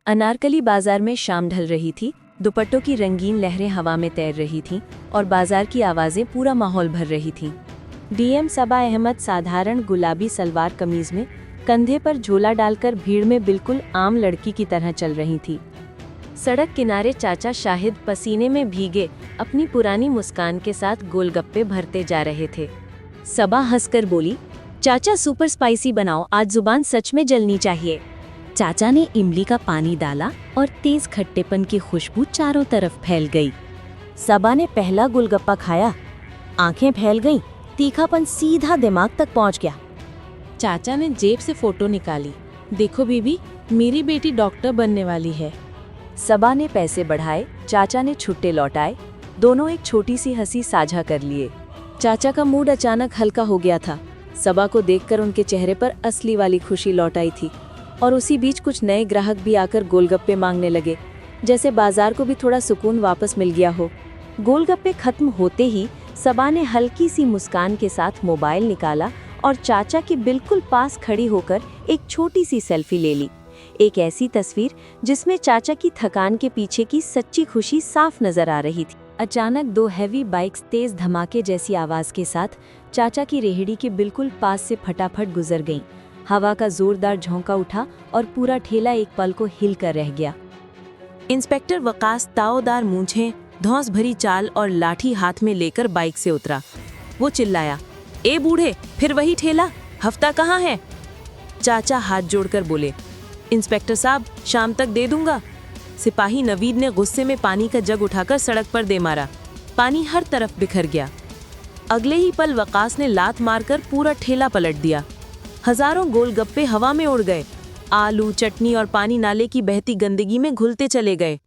अनारकली बाजार में शाम ढल रही थी। दुपट्टों की रंगीन लहरें हवा में तैर रही थीं और बाजार की आवाज़ें पूरा माहौल भर रही थीं। डीएम सबा अहमद साधारण गुलाबी सलवार कमीज में कंधे पर झोला डालकर भीड़ में बिल्कुल आम लड़की की तरह चल रही थी। सड़क किनारे चाचा शाहिद पसीने में भीगे अपनी पुरानी मुस्कान के साथ गोलगप्पे भरते जा रहे थे। सबा हंसकर बोली, चाचा सुपर स्पाइसी बनाओ, आज जुबान सच में जलनी चाहिए। चाचा ने इमली का पानी डाला और तेज खट्टेपन की खुशबू चारों तरफ फैल गई। सबा ने पहला गोलगप्पा खाया, आंखें फैल गईं, तीखापन सीधा दिमाग तक पहुंच गया। चाचा ने जेब से फोटो निकाली, देखो बीबी, मेरी बेटी डॉक्टर बनने वाली है। सबा ने पैसे बढ़ाए, चाचा ने छुट्टे लौटाए, दोनों एक छोटी सी हंसी साझा कर लिए। चाचा का मूड अचानक हल्का हो गया था। सबा को देखकर उनके चेहरे पर असली वाली खुशी लौट आई थी और उसी बीच कुछ नए ग्राहक भी आकर गोलगप्पे मांगने लगे, जैसे बाजार को भी थोड़ा सुकून वापस मिल गया हो। गोलगप्पे खत्म होते ही सबा ने हल्की सी मुस्कान के साथ मोबाइल निकाला और चाचा के बिल्कुल पास खड़ी होकर एक छोटी सी सेल्फी ले ली। एक ऐसी तस्वीर जिसमें चाचा की थकान के पीछे की सच्ची खुशी साफ नजर आ रही थी। अचानक दो हैवी बाइक्स तेज धमाके जैसी आवाज के साथ चाचा की रेहड़ी के बिल्कुल पास से फटाफट गुजर गईं। हवा का जोरदार झोंका उठा और पूरा ठेला एक पल को हिल कर रह गया। इंस्पेक्टर वकास ताओदार मूंछें, धौंस भरी चाल और लाठी हाथ में लेकर बाइक से उतरा। वो चिल्लाया, ए बूढ़े, फिर वही ठेला, हफ्ता कहाँ है? चाचा हाथ जोड़कर बोले, इंस्पेक्टर साहब, शाम तक दे दूंगा। सिपाही नवीद ने गुस्से में पानी का जग उठाकर सड़क पर दे मारा। पानी हर तरफ बिखर गया। अगले ही पल वकास ने लात मारकर पूरा ठेला पलट दिया। हजारों गोलगप्पे हवा में उड़ गए। आलू, चटनी और पानी नाले की बहती गंदगी में घुलते चले गए।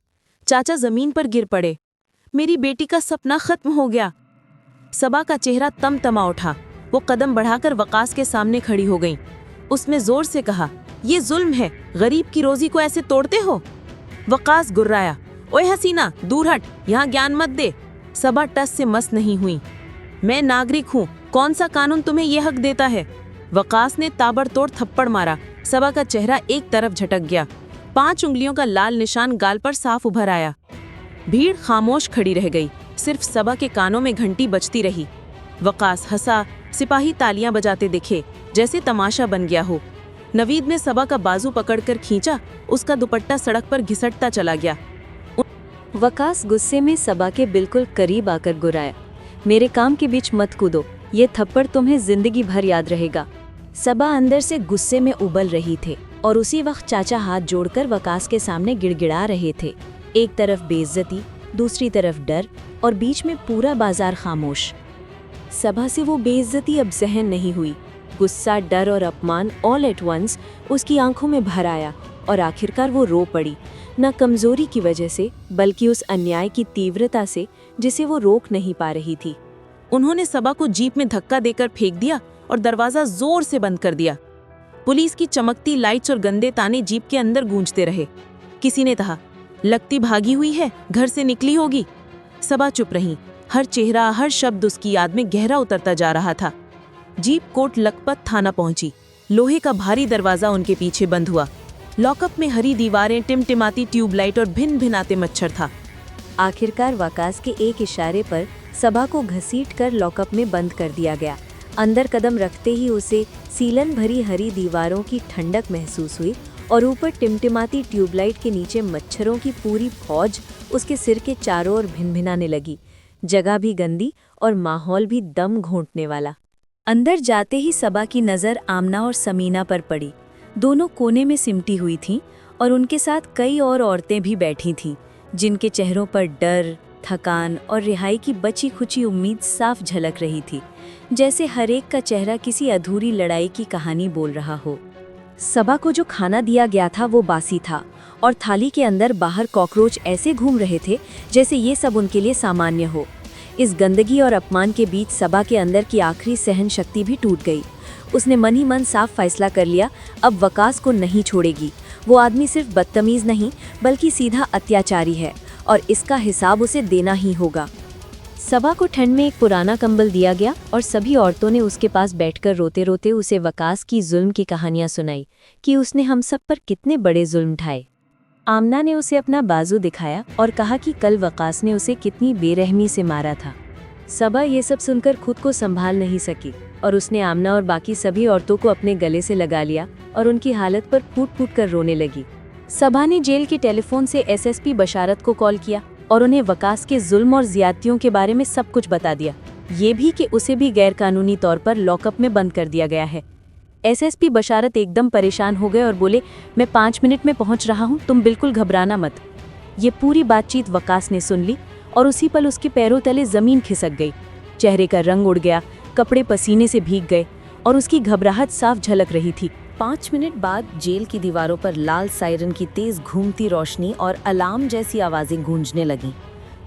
चाचा जमीन पर गिर पड़े। मेरी बेटी का सपना खत्म हो गया। सबा का चेहरा तमतमा उठा। वो कदम बढ़ाकर वकास के सामने खड़ी हो गई। उसने जोर से कहा, ये जुल्म है, गरीब की रोजी को ऐसे तोड़ते हो? वकास गुर्राया, ओए हसीना, दूर हट, यहाँ ज्ञान मत दे। सबा टस से मस नहीं हुई। मैं नागरिक हूँ, कौन सा कानून तुम्हें यह हक देता है? वकास ने ताबड़तोड़ थप्पड़ मारा। सबा का चेहरा एक तरफ झटक गया। 5 उंगलियों का लाल निशान गाल पर साफ उभर आया। भीड़ खामोश खड़ी रह गई। सिर्फ सबा के कानों में घंटी बजती रही। वकास हंसा। सिपाही तालियां बजाते दिखे, जैसे तमाशा बन गया हो। नवीद ने सबा का बाजू पकड़कर खींचा। उसका दुपट्टा सड़क पर घिसटता चला गया। वकास गुस्से में सबा के बिल्कुल करीब आकर गुर्राया, मेरे काम के बीच मत कूदो, ये थप्पड़ तुम्हें जिंदगी भर याद रहेगा। सबा अंदर से गुस्से में उबल रही थे और उसी वक्त चाचा हाथ जोड़कर वकास के सामने गिड़गिड़ा रहे थे। एक तरफ बेइज्जती, दूसरी तरफ डर और बीच में पूरा बाजार खामोश। सबा से वो बेइज्जती अब सहन नहीं हुई। गुस्सा, डर और अपमान ऑल एट वंस उसकी आंखों में भर आया और आखिरकार वो रो पड़ी, न कमजोरी की वजह से बल्कि उस अन्याय की तीव्रता से जिसे वो रोक नहीं पा रही थी। उन्होंने सबा को जीप में धक्का देकर फेंक दिया और दरवाजा जोर से बंद कर दिया। पुलिस की चमकती लाइट्स और गंदे ताने जीप के अंदर गूंजते रहे। किसी ने कहा, लगती भागी हुई है, घर से निकली होगी। सबा चुप रही। हर चेहरा, हर शब्द उसकी याद में गहरा उतरता जा रहा था। जीप कोट लखपत थाना पहुंची। लोहे का भारी दरवाजा उनके पीछे बंद हुआ। लॉकअप में हरी दीवारें, टिमटिमाती ट्यूबलाइट और भिन भिनाते मच्छर था। आखिरकार वकास के एक इशारे पर सबा को घसीटकर लॉकअप में बंद कर दिया गया। अंदर कदम रखते ही उसे सीलन भरी हरी दीवारों की ठंडक महसूस हुई और ऊपर टिमटिमाती ट्यूबलाइट के नीचे मच्छरों की पूरी फौज उसके सिर के चारों ओर भिनभिनाने लगी। जगह भी गंदी और माहौल भी दम घोंटने वाला। अंदर जाते ही सबा की नज़र आमना और समीना पर पड़ी। दोनों कोने में सिमटी हुई थीं और उनके साथ कई और औरतें भी बैठी थीं, जिनके चेहरों पर डर, थकान और रिहाई की बची खुची उम्मीद साफ झलक रही थी, जैसे हर एक का चेहरा किसी अधूरी लड़ाई की कहानी बोल रहा हो। सबा को जो खाना दिया गया था वो बासी था और थाली के अंदर बाहर कॉकरोच ऐसे घूम रहे थे जैसे ये सब उनके लिए सामान्य हो। इस गंदगी और अपमान के बीच सबा के अंदर की आखिरी सहन शक्ति भी टूट गई। उसने मन ही मन साफ फैसला कर लिया, अब वकास को नहीं छोड़ेगी। वो आदमी सिर्फ बदतमीज नहीं बल्कि सीधा अत्याचारी है और इसका हिसाब उसे देना ही होगा। सबा को ठंड में एक पुराना कंबल दिया गया और सभी औरतों ने उसके पास बैठकर रोते रोते उसे वकास की जुल्म की कहानियां सुनाई कि उसने हम सब पर कितने बड़े जुल्म ढाए। आमना ने उसे अपना बाजू दिखाया और कहा कि कल वकास ने उसे कितनी बेरहमी से मारा था। सबा ये सब सुनकर खुद को संभाल नहीं सकी और उसने आमना और बाकी सभी औरतों को अपने गले से लगा लिया और उनकी हालत पर फूट फूट कर रोने लगी। सबा ने जेल के टेलीफोन से एसएसपी बशारत को कॉल किया और उन्हें वकास के जुल्म और ज्यादतियों के बारे में सब कुछ बता दिया, ये भी कि उसे भी गैरकानूनी तौर पर लॉकअप में बंद कर दिया गया है। एसएसपी बशारत एकदम परेशान हो गए और बोले, मैं 5 मिनट में पहुंच रहा हूं, तुम बिल्कुल घबराना मत। ये पूरी बातचीत वकास ने सुन ली और उसी पल उसके पैरों तले जमीन खिसक गई। चेहरे का रंग उड़ गया, कपड़े पसीने से भीग गए और उसकी घबराहट साफ झलक रही थी। 5 मिनट बाद जेल की दीवारों पर लाल सायरन की तेज घूमती रोशनी और अलार्म जैसी आवाजें गूंजने लगीं।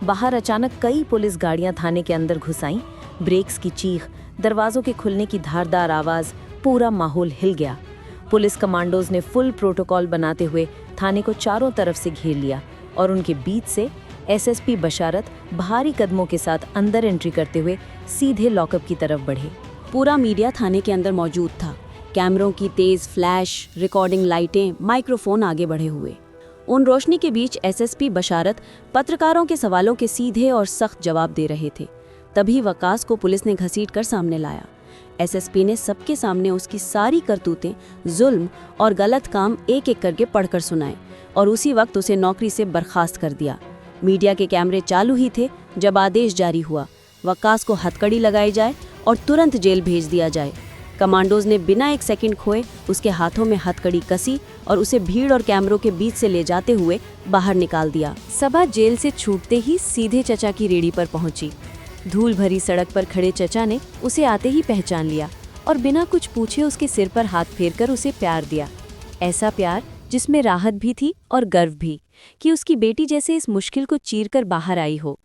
बाहर अचानक कई पुलिस गाड़ियां थाने के अंदर घुस आईं। ब्रेक्स की चीख, दरवाजों के खुलने की धारदार आवाज, पूरा माहौल हिल गया। पुलिस कमांडोज ने फुल प्रोटोकॉल बनाते हुए थाने को चारों तरफ से घेर लिया और उनके बीच से एसएसपी बशारत भारी कदमों के साथ अंदर एंट्री करते हुए सीधे लॉकअप की तरफ बढ़े। पूरा मीडिया थाने के अंदर मौजूद था। कैमरों की तेज फ्लैश, रिकॉर्डिंग लाइटें, माइक्रोफोन आगे बढ़े हुए। उन रोशनी के बीच एसएसपी बशारत पत्रकारों के सवालों के सीधे और सख्त जवाब दे रहे थे। तभी वकास को पुलिस ने घसीटकर सामने लाया। एसएसपी ने सबके सामने उसकी सारी करतूतें, जुल्म और गलत काम एक एक करके पढ़कर सुनाए और उसी वक्त उसे नौकरी से बर्खास्त कर दिया। मीडिया के कैमरे चालू ही थे जब आदेश जारी हुआ, वकास को हथकड़ी लगाई जाए और तुरंत जेल भेज दिया जाए। कमांडोज ने बिना एक सेकंड खोए उसके हाथों में हथकड़ी कसी और उसे भीड़ और कैमरों के बीच से ले जाते हुए बाहर निकाल दिया। सबा जेल से छूटते ही सीधे चचा की रेड़ी पर पहुंची। धूल भरी सड़क पर खड़े चचा ने उसे आते ही पहचान लिया और बिना कुछ पूछे उसके सिर पर हाथ फेरकर उसे प्यार दिया। ऐसा प्यार जिसमें राहत भी थी और गर्व भी कि उसकी बेटी जैसे इस मुश्किल को चीरकर बाहर आई हो।